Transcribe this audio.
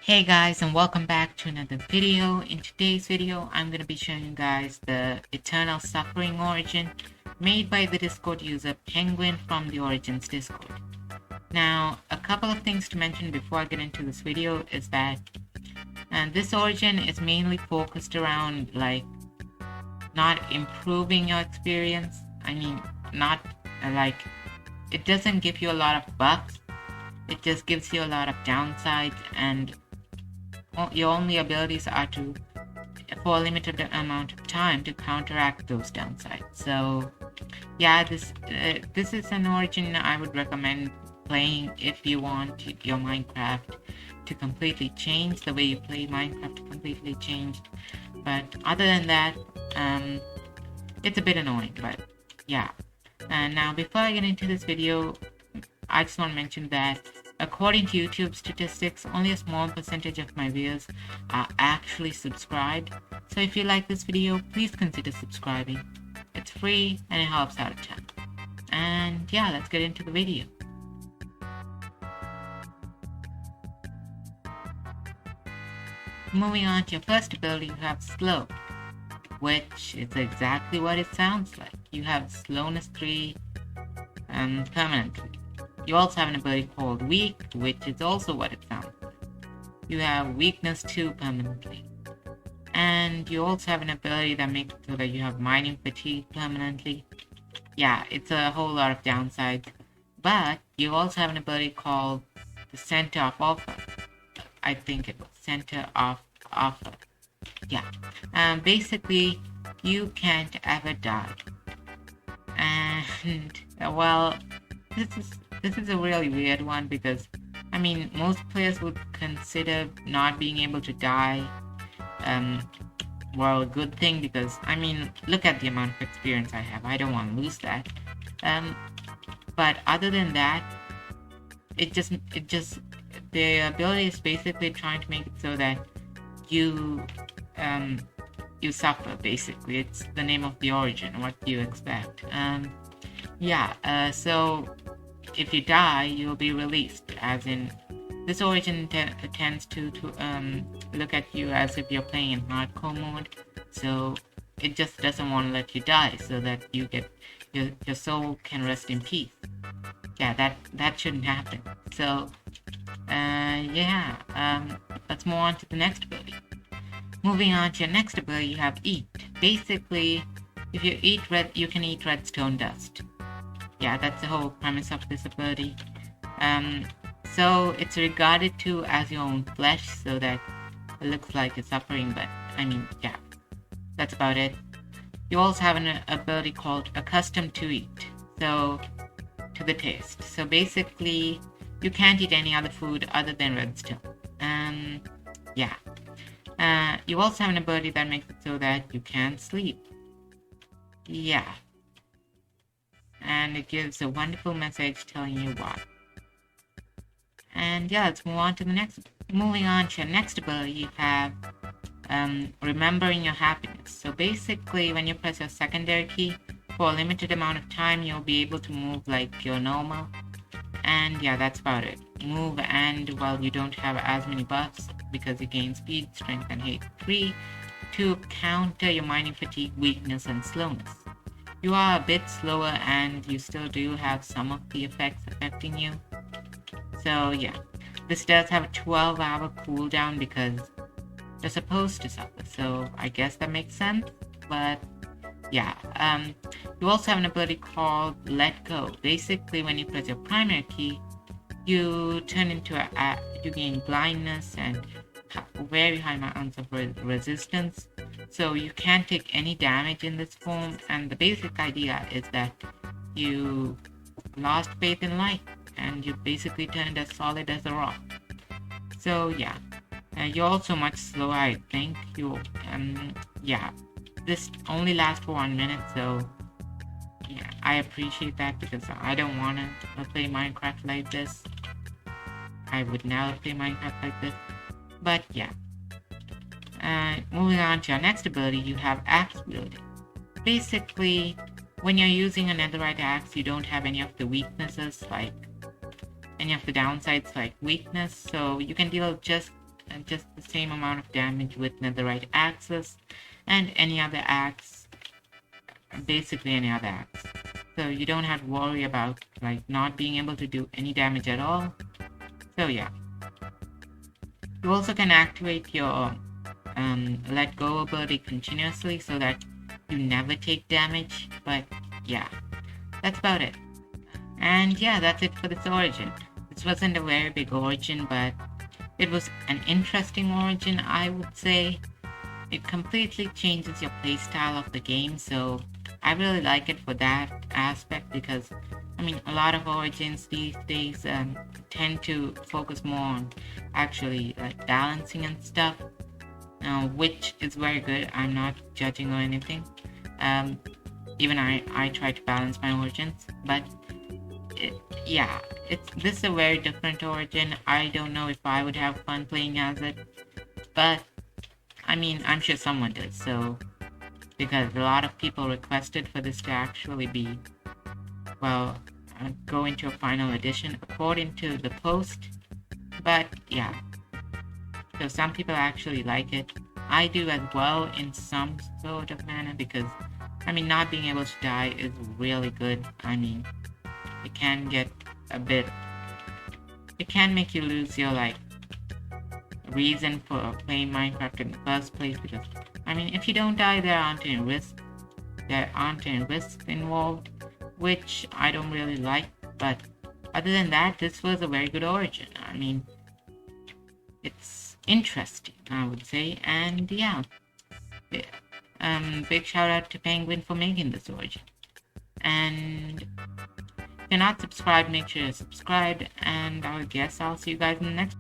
Hey guys, and welcome back to another video. In today's video, I'm going to be showing you guys the Eternal Suffering origin made by the Discord user Penguin from the Origins Discord. Now, a couple of things to mention before I get into this video is that this origin is mainly focused around not improving your experience. Not it doesn't give you a lot of buffs. It just gives you a lot of downsides, and your only abilities are for a limited amount of time to counteract those downsides. So yeah, this is an origin I would recommend playing if you want your Minecraft to completely change, the way you play Minecraft to completely changed. But other than that, it's a bit annoying, but yeah. And now before I get into this video, I just want to mention that according to YouTube statistics, only a small percentage of my viewers are actually subscribed. So if you like this video, please consider subscribing. It's free and it helps out a ton. And yeah, let's get into the video. Moving on to your first ability, you have Slow, which is exactly what it sounds like. You have Slowness 3 permanently. You also have an ability called Weak, which is also what it sounds like. You have Weakness 2 permanently. And you also have an ability that makes it so that you have Mining Fatigue permanently. Yeah, it's a whole lot of downsides. But you also have an ability called the Centaur of Alpha. I think it was Centaur of Alpha. Yeah. Basically, you can't ever die. And, well, this is a really weird one because, most players would consider not being able to die, a good thing because, look at the amount of experience I have. I don't want to lose that. But other than that, the ability is basically trying to make it so that you suffer, basically. It's the name of the origin, what you expect. So if you die, you'll be released, as in this origin tends to look at you as if you're playing in hardcore mode, so it just doesn't want to let you die so that you get your soul can rest in peace. Yeah, that shouldn't happen. So let's move on to the next ability. Moving on to your next ability, you have Eat. Basically, if you eat you can eat redstone dust. Yeah, that's the whole premise of this ability. So it's regarded to as your own flesh, so that it looks like you're suffering, but yeah, that's about it. You also have an ability called Accustomed to Eat, so to the taste. So basically, you can't eat any other food other than redstone. You also have an ability that makes it so that you can't sleep. Yeah. And it gives a wonderful message telling you why. And yeah, let's move on to the next. Moving on to your next ability, you have Remembering Your Happiness. So basically, when you press your secondary key, for a limited amount of time, you'll be able to move like you're normal. And yeah, that's about it. Move, and well, you don't have as many buffs because you gain speed, strength, and haste 3 to counter your mining fatigue, weakness, and slowness. You are a bit slower, and you still do have some of the effects affecting you. So yeah, this does have a 12-hour cooldown because you're supposed to suffer, so I guess that makes sense. But yeah, you also have an ability called Let Go. Basically, when you press your primary key, you turn into you gain blindness and very high amounts of resistance. So you can't take any damage in this form, and the basic idea is that you lost faith in life and you basically turned as solid as a rock. So yeah, you're also much slower, I think. This only lasts for 1 minute, so yeah, I appreciate that because I don't want to play Minecraft like this. I would never play Minecraft like this. But yeah. Moving on to your next ability, you have Axe Wielding. Basically, when you're using a netherite axe, you don't have any of the weaknesses, like any of the downsides like weakness, so you can deal just just the same amount of damage with netherite axes and any other axe, basically any other axe. So you don't have to worry about like not being able to do any damage at all. So yeah. You also can activate your let go ability continuously so that you never take damage. But yeah, that's about it. And yeah, that's it for this origin. This wasn't a very big origin, but it was an interesting origin, I would say. It completely changes your playstyle of the game, so I really like it for that aspect because, I mean, a lot of origins these days tend to focus more on actually like balancing and stuff, which is very good. I'm not judging or anything. Even I try to balance my origins, but yeah, this is a very different origin. I don't know if I would have fun playing as it, but I mean, I'm sure someone does, so, because a lot of people requested for this to actually be, well, go into a final edition according to the post, but yeah, so some people actually like it. I do as well in some sort of manner because, I mean, not being able to die is really good. I mean, it can get a bit, it can make you lose your, like, reason for playing Minecraft in the first place because, I mean, if you don't die, there aren't any risks involved, which I don't really like, but other than that, this was a very good origin. I mean, it's interesting, I would say, and yeah, big shout out to Penguin for making this origin. And if you're not subscribed, make sure you're subscribed, and I guess I'll see you guys in the next